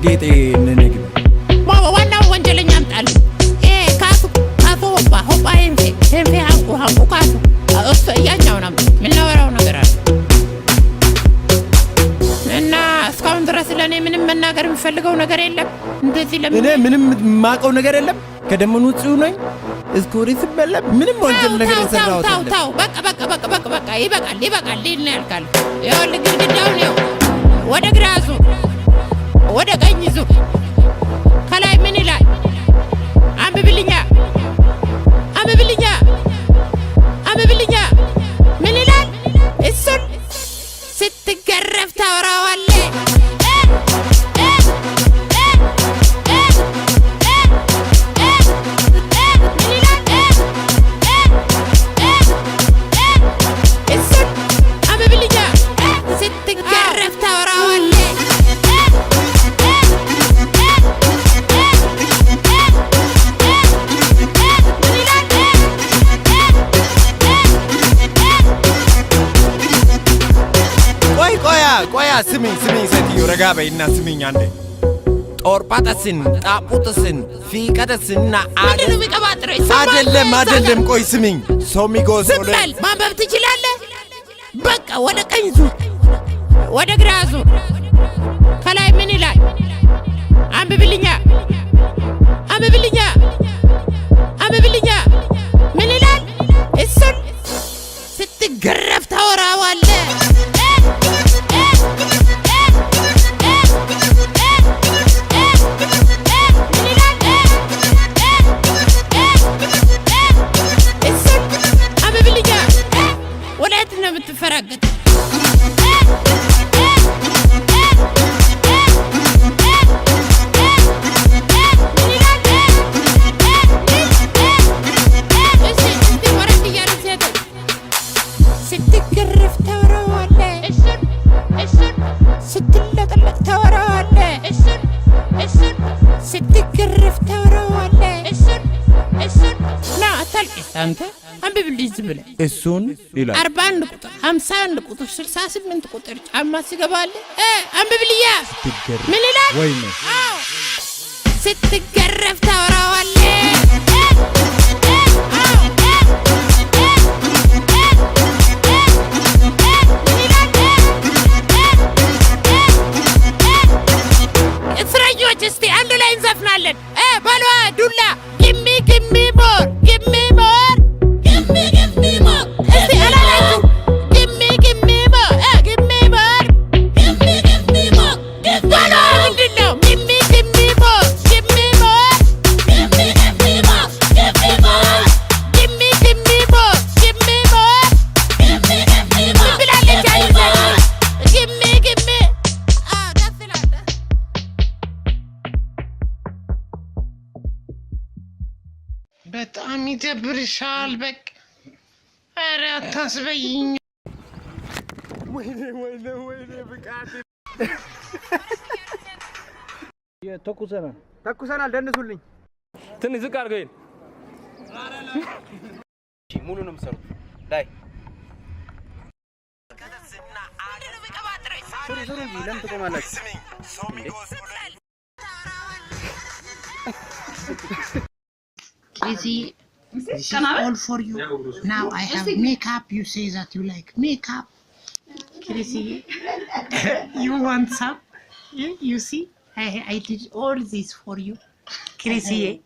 ጌጤ ነነግ ዋናው ወንጀለኛ አምጣልኝ ካሱ ሆባ ሄንፌ ሃንቁ ካሱ እሱ እያኛው ነው ምናወራው ነገር አለ እና እስካሁን ድረስ ለኔ ምንም መናገር የምፈልገው ነገር የለም እንደዚህ ለምን እኔ ምንም ማቀው ነገር የለም ከደመኑ ጽዩ ነኝ እስኩሪ ሲበላ ምንም ወንጀል ነገር ይሰራው ታው በቃ ይበቃል ሊና ያልካል ይኸውልህ ግድግዳው ነው ወደ ግራሱ ወደ ቀኝ ዙ ከላይ ምን ይላል አንብብልኛ ምን ይላል እሱን ስትገረፍ ታወራዋለህ ስሚኝ ሴትዮ ረጋ በይና ስሚኝ አንዴ ጦርጳጠስን ጣቁጥስን ፊቀደስና ምንድን ነው የሚቀባጥረው አይደለም ቆይ ስሚኝ ሶሚጎስ ዝም በል ማንበብ ትችላለህ በቃ ወደ ቀኝ ዙር ወደ ግራ ዙር ከላይ ምን ይላል አንብብልኛ ምን ይላል እሱን ስትገረፍ ታወራዋለህ فرقت ستكرف توراله ستلقلق توراله ستكرف توراله لا تلقيت انت አንብብልኝ ዝብለ እሱን ይላል 41 ቁጥር 51 ቁጥር 68 ቁጥር ጫማ ሲገባል አንብብልኛ ምን ይላል ወይኔ ስትገረፍ ታወራዋለህ እስረኞች እስቲ አንድ ላይ እንዘፍናለን በሏ ዱላ ጊሚ ሞር በጣም ይደብርሻል በቃ ኧረ አታስበይኝ ወይኔ ብቃት ተኩሰናል ደንሱልኝ ትንሽ ዝቅ አድርገኝ ሙሉ ነው የምሰሩት ላይ ሱሪ ለምን ትቆማላችሁ Easy. This is all for you. Now I have makeup. You say that you like makeup. Chrissy, you want some? You see? I did all this for you. Chrissy.